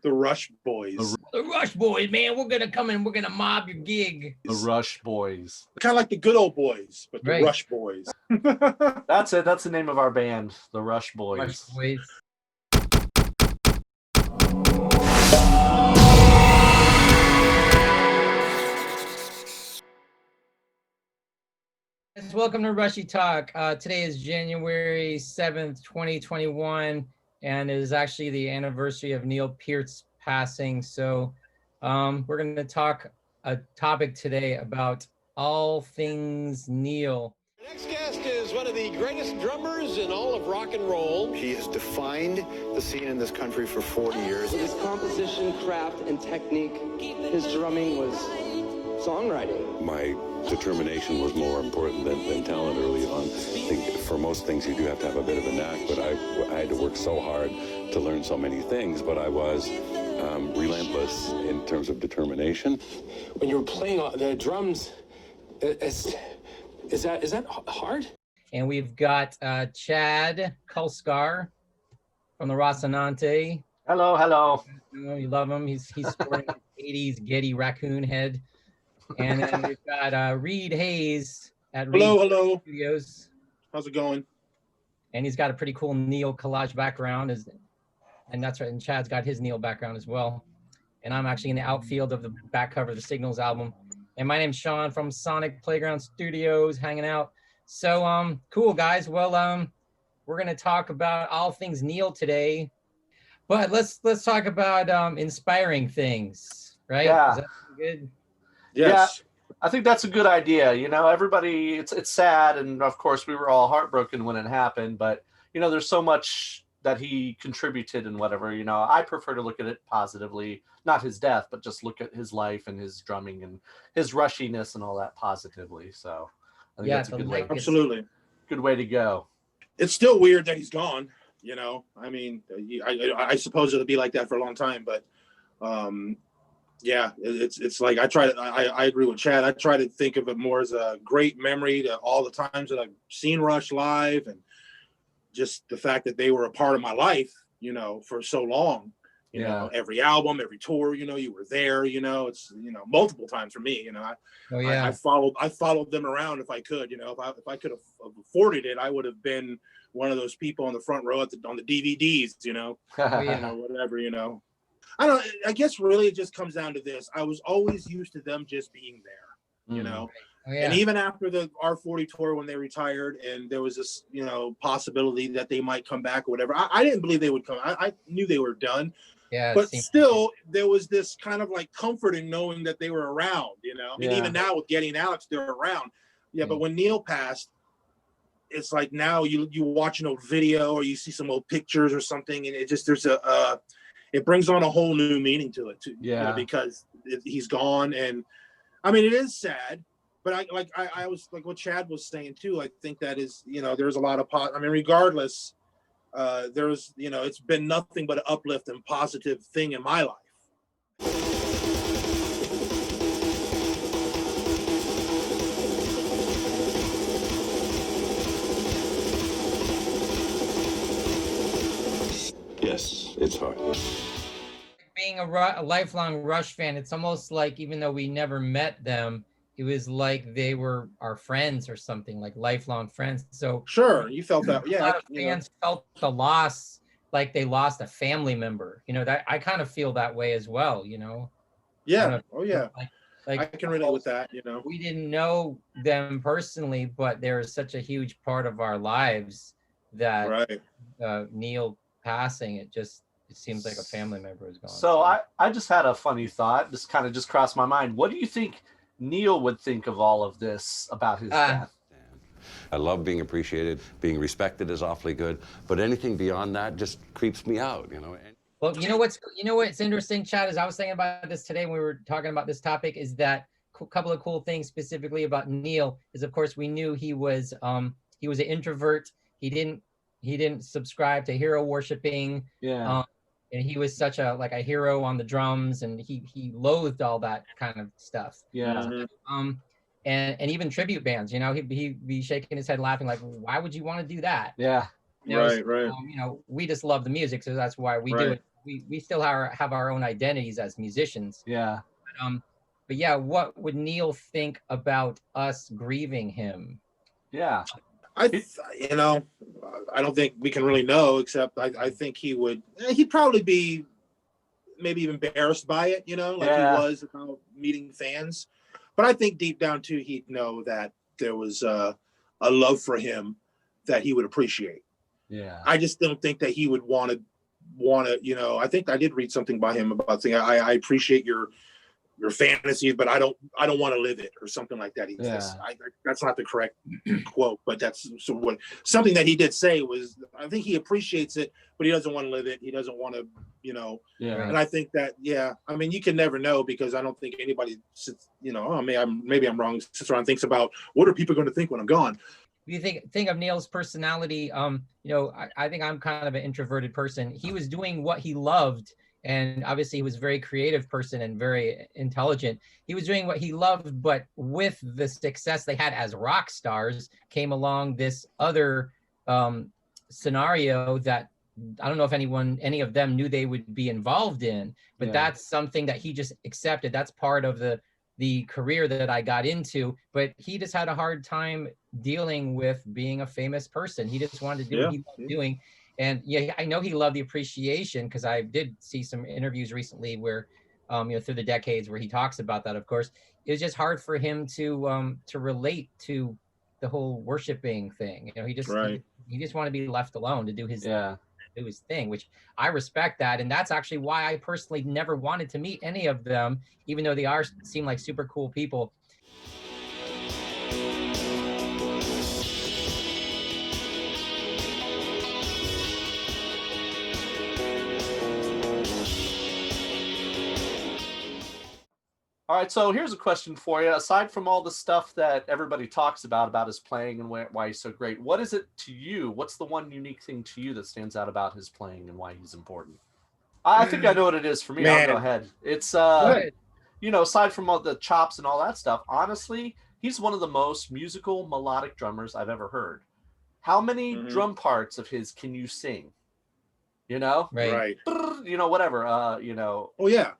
The Rush Boys. The Rush Boys, man. We're gonna come in. We're gonna mob your gig. The Rush Boys. Kind of like the Good Old Boys, but the Right. Rush Boys. That's it. That's the name of our band, the Rush Boys. Rush Boys. Welcome to Rushy Talk. Today is January 7th, 2021, and it is actually the anniversary of Neil Peart's passing. So we're going to talk a topic today about all things Neil. Our next guest is one of the greatest drummers in all of rock and roll. He has defined the scene in this country for 40 years. With his composition, craft, and technique, his drumming was songwriting. My determination was more important than talent early on. I think for most things you do have to have a bit of a knack, but I had to work so hard to learn so many things, but I was relentless in terms of determination. When you were playing the drums, is that hard? And we've got Chad Kulskar from the Rocinante. Hello, hello. You love him. He's sporting an 80s Geddy raccoon head. And then we've got Reed Hayes at Hello. Studios. How's it going? And he's got a pretty cool Neil collage background. And that's right. And Chad's got his Neil background as well. And I'm actually in the outfield of the back cover of the Signals album. And my name's Sean from Sonic Playground Studios, hanging out. So cool, guys. Well, we're gonna talk about all things Neil today, but let's talk about inspiring things, right? Yeah. Is that good? Yes. Yeah, I think that's a good idea. You know, everybody, it's sad, and of course we were all heartbroken when it happened, but you know, there's so much that he contributed and whatever. You know, I prefer to look at it positively, not his death, but just look at his life and his drumming and his rushiness and all that positively. So I think that's a good way. Absolutely. Good way to go. It's still weird that he's gone. You know, I mean, I suppose it'll be like that for a long time, but yeah, it's like I agree with Chad. I try to think of it more as a great memory to all the times that I've seen Rush live, and just the fact that they were a part of my life, you know, for so long. You know, every album, every tour, you know, you were there. You know, it's, you know, multiple times for me. You know, I followed them around if I could. You know, if I could have afforded it, I would have been one of those people on the front row on the DVDs. You know, you know, whatever. You know. I guess really it just comes down to this. I was always used to them just being there, you know. And even after the R40 tour, when they retired, and there was this, you know, possibility that they might come back or whatever, I didn't believe they would come. I knew they were done. Yeah. But still, there was this kind of like comforting knowing that they were around, you know. I mean, even now with Geddy and Alex, they're around. Yeah, but when Neil passed, it's like now you watch an old video or you see some old pictures or something, and it just it brings on a whole new meaning to it too. You know, because he's gone, and I mean it is sad, but I was like what Chad was saying too. I think that is, you know, there's a lot of I mean, regardless, there's, you know, it's been nothing but an uplift and positive thing in my life. Yes, it's hard. Being a lifelong Rush fan, it's almost like, even though we never met them, it was like they were our friends or something, like lifelong friends. So sure, you felt that. Yeah, a lot of fans felt the loss, like they lost a family member. You know, that I kind of feel that way as well. You know. Yeah. Oh yeah. Like I can relate with that. You know, we didn't know them personally, but they're such a huge part of our lives that Neil passing, it seems like a family member is gone. So I just had a funny thought. This kind of just crossed my mind. What do you think Neil would think of all of this about his death? I love being appreciated. Being respected is awfully good. But anything beyond that just creeps me out, you know. Well, you know what's interesting, Chad, is I was thinking about this today when we were talking about this topic, is that a couple of cool things specifically about Neil is, of course, we knew he was an introvert. He didn't subscribe to hero worshiping. Yeah. And he was such a hero on the drums, and he loathed all that kind of stuff. Yeah. Mm-hmm. And even tribute bands, you know, he'd be shaking his head laughing, like, why would you want to do that? Yeah. You know, right. You know, we just love the music, so that's why we do it. we still have our own identities as musicians. Yeah. But yeah, what would Neil think about us grieving him? Yeah. You know, I don't think we can really know, except I think he'd probably be maybe even embarrassed by it, you know, like he was about meeting fans. But I think deep down too, he'd know that there was a love for him that he would appreciate. Yeah. I just don't think that he would want to, you know, I think I did read something by him about saying, I appreciate your fantasies, but I don't want to live it, or something like that. That's not the correct quote, but that's something that he did say was, I think he appreciates it, but he doesn't want to live it. He doesn't want to, you know. Yeah. And I think that, I mean, you can never know, because I don't think anybody sits, you know, maybe I'm wrong, sits around and thinks about what are people going to think when I'm gone. You think of Neil's personality, you know, I think I'm kind of an introverted person. He was doing what he loved, and obviously he was a very creative person and very intelligent. He was doing what he loved, but with the success they had as rock stars came along this other scenario that I don't know if any of them knew they would be involved in, but that's something that he just accepted. That's part of the career that I got into, but he just had a hard time dealing with being a famous person. He just wanted to do what he loved doing. And I know he loved the appreciation, because I did see some interviews recently where, you know, through the decades where he talks about that. Of course, it was just hard for him to relate to the whole worshiping thing. You know, he just wanted to be left alone to do his thing, which I respect that. And that's actually why I personally never wanted to meet any of them, even though they seem like super cool people. All right, so here's a question for you. Aside from all the stuff that everybody talks about his playing and why he's so great, what is it to you? What's the one unique thing to you that stands out about his playing and why he's important? I think I know what it is for me. I'll go ahead. It's, you know, aside from all the chops and all that stuff, honestly, he's one of the most musical, melodic drummers I've ever heard. How many drum parts of his can you sing? You know, right? You know, whatever. You know. Oh yeah.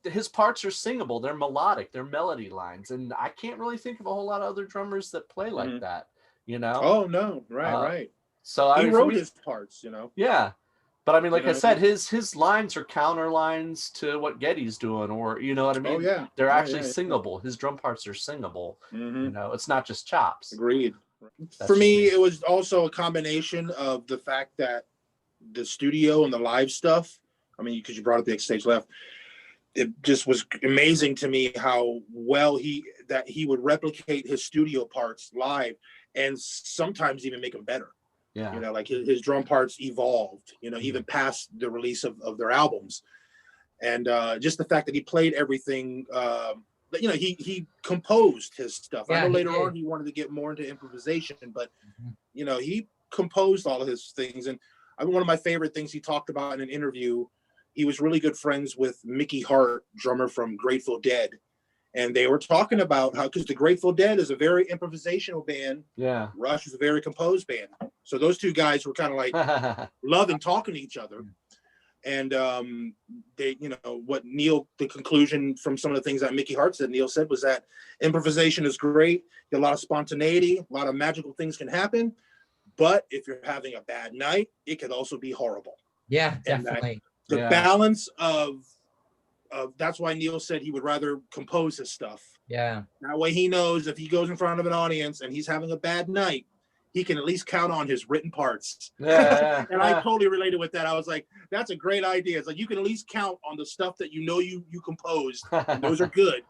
His parts are singable. They're melodic. They're melody lines, and I can't really think of a whole lot of other drummers that play like that. You know. Oh no. Right. So he wrote his parts. You know. Yeah, but I mean, like I said, his lines are counter lines to what Geddy's doing, or you know what I mean. Oh yeah. They're actually singable. His drum parts are singable. You know, it's not just chops. Agreed. For me, it was also a combination of the fact that the studio and the live stuff, I mean, because you brought up the stage left, it just was amazing to me how well he would replicate his studio parts live, and sometimes even make them better. Yeah, you know, like his drum parts evolved, you know, even past the release of their albums. And just the fact that he played everything, you know, he composed his stuff. I know later on he wanted to get more into improvisation, but you know, he composed all of his things. And one of my favorite things he talked about in an interview, he was really good friends with Mickey Hart, drummer from Grateful Dead. And they were talking about how, because the Grateful Dead is a very improvisational band. Yeah. Rush is a very composed band. So those two guys were kind of like loving talking to each other. And they, you know, what Neil, the conclusion from some of the things that Mickey Hart said, Neil said, was that improvisation is great. A lot of spontaneity, a lot of magical things can happen. But if you're having a bad night, it could also be horrible. Yeah, definitely. The balance of that's why Neil said he would rather compose his stuff. Yeah. That way he knows if he goes in front of an audience and he's having a bad night, he can at least count on his written parts. Yeah. And I totally related with that. I was like, that's a great idea. It's like you can at least count on the stuff that you know you composed. And those are good.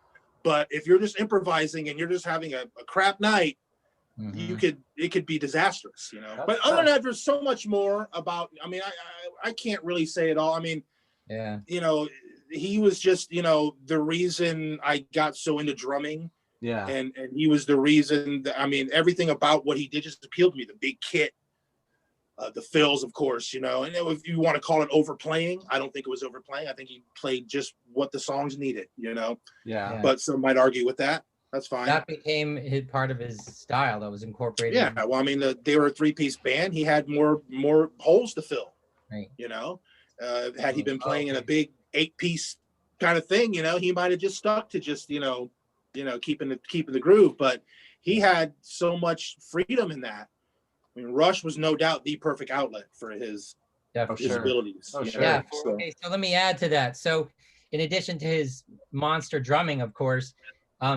But if you're just improvising and you're just having a crap night, it could be disastrous, you know. But other than that, there's so much more about. I mean, I can't really say it all. I mean, you know, he was just, you know, the reason I got so into drumming. Yeah. And he was the reason that, I mean, everything about what he did just appealed to me. The big kit, the fills, of course, you know. And if you want to call it overplaying, I don't think it was overplaying. I think he played just what the songs needed, you know. Yeah. But some might argue with that. That's fine. That became part of his style that was incorporated. Yeah, well, I mean, they were a three-piece band. He had more holes to fill, right? You know, Had he been playing in a big 8-piece kind of thing, you know, he might have just stuck to just, keeping the groove. But he had so much freedom in that. I mean, Rush was no doubt the perfect outlet for his abilities. Oh, sure. Yeah. Okay, so let me add to that. So in addition to his monster drumming, of course,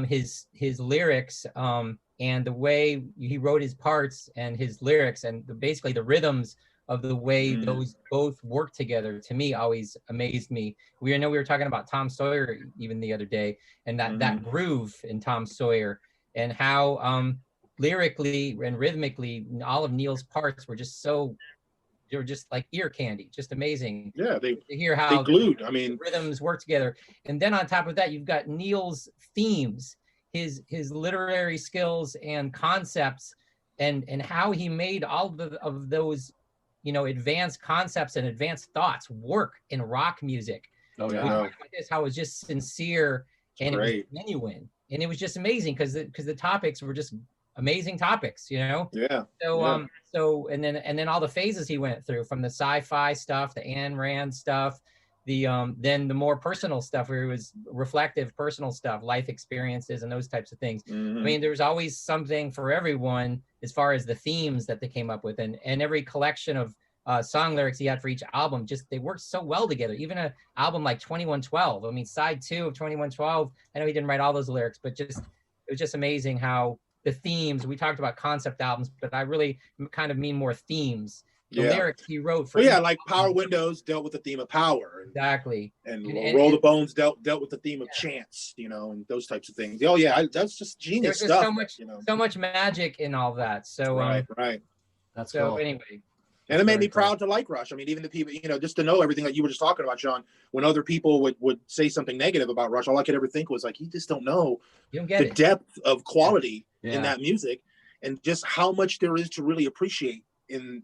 his lyrics, and the way he wrote his parts and his lyrics and basically the rhythms of the way those both work together, to me, always amazed me. We were talking about Tom Sawyer even the other day, and that groove in Tom Sawyer, and how lyrically and rhythmically all of Neil's parts were just they were just like ear candy, just amazing. Yeah, to hear how they glued. I mean, rhythms work together. And then on top of that, you've got Neil's themes, his literary skills and concepts, and how he made all of those, advanced concepts and advanced thoughts work in rock music. Oh yeah. We talked about this, how it was just sincere and it was genuine, and it was just amazing because the topics were just amazing topics, Yeah. So and then all the phases he went through, from the sci-fi stuff, the Ayn Rand stuff, then the more personal stuff where it was reflective personal stuff, life experiences and those types of things. I mean, there's always something for everyone as far as the themes that they came up with, and every collection of song lyrics he had for each album, just they worked so well together. Even an album like 2112, I mean, side 2 of 2112, I know he didn't write all those lyrics, but it was just amazing how the themes, we talked about concept albums, but I really kind of mean more themes. The lyrics he wrote for like Power Windows dealt with the theme of power. Exactly. And Roll the Bones dealt with the theme of chance, and those types of things. Oh yeah, that's just genius there's stuff. So much magic in all that. So right. That's so cool. Anyway. And it made me proud to like Rush. I mean, even the people, just to know everything that you were just talking about, Sean, when other people would say something negative about Rush, all I could ever think was like, you just don't know the depth of quality in that music, and just how much there is to really appreciate in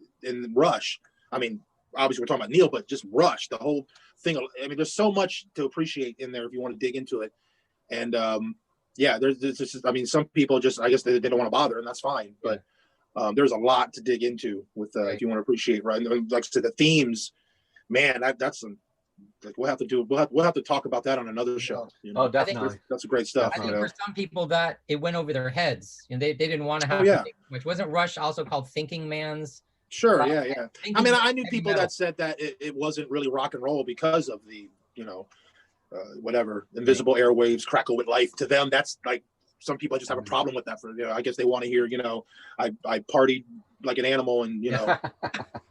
Rush. I mean, obviously we're talking about Neil, but just Rush, the whole thing. I mean, there's so much to appreciate in there if you want to dig into it. And there's just, I mean, some people just, I guess they don't want to bother, and that's fine. But there's a lot to dig into with if you want to appreciate, right? And like I said, the themes, man, that's some. Like we'll have to talk about that on another show. Oh, definitely. That's great stuff. I think for some people that it went over their heads, and they didn't want to have to think much. Wasn't Rush also called Thinking Man's? Sure, yeah. I mean, I knew people that said that it wasn't really rock and roll because of the, whatever, invisible airwaves crackle with life. To them, that's like, some people just have a problem with that. For I guess they want to hear, I partied like an animal and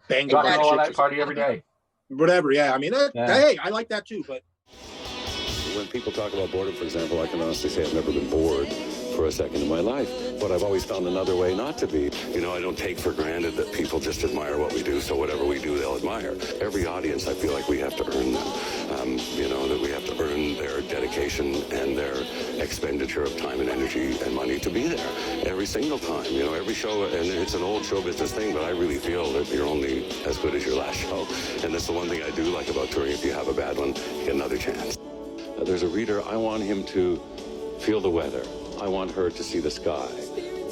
banged I party every day. Whatever, yeah. I mean, hey, I like that too. But when people talk about boredom, for example, I can honestly say I've never been bored for a second in my life, but I've always found another way not to be. I don't take for granted that people just admire what we do, so whatever we do, they'll admire. Every audience, I feel like we have to earn them. That we have to earn their dedication and their expenditure of time and energy and money to be there every single time. Every show, and it's an old show business thing, but I really feel that you're only as good as your last show. And that's the one thing I do like about touring. If you have a bad one, you get another chance. There's a reader, I want him to feel the weather. I want her to see the sky.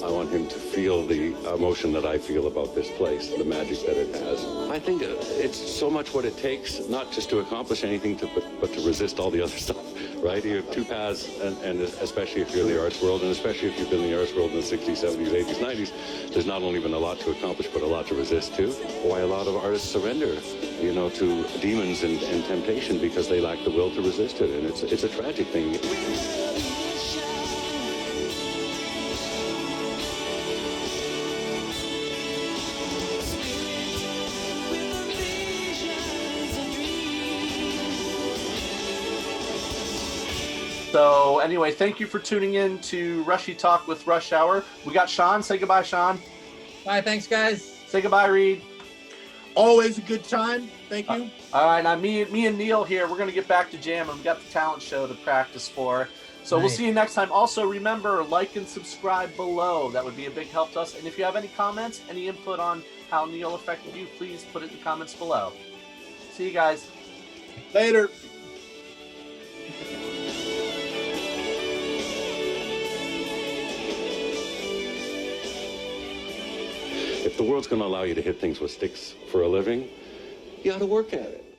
I want him to feel the emotion that I feel about this place, the magic that it has. I think it's so much what it takes, not just to accomplish anything, but to resist all the other stuff, right? You have two paths, and especially if you're in the arts world, and especially if you've been in the arts world in the 60s, 70s, 80s, 90s, there's not only been a lot to accomplish, but a lot to resist too. Why a lot of artists surrender, to demons and temptation because they lack the will to resist it, and it's a tragic thing. So anyway, thank you for tuning in to Rushy Talk with Rush Hour. We got Sean. Say goodbye, Sean. Bye. Thanks, guys. Say goodbye, Reed. Always a good time. Thank you. All right, now me and Neil here, we're going to get back to jamming. We got the talent show to practice for. So We'll see you next time. Also, remember, like and subscribe below. That would be a big help to us. And if you have any comments, any input on how Neil affected you, please put it in the comments below. See you guys. Later. If the world's going to allow you to hit things with sticks for a living, you ought to work at it.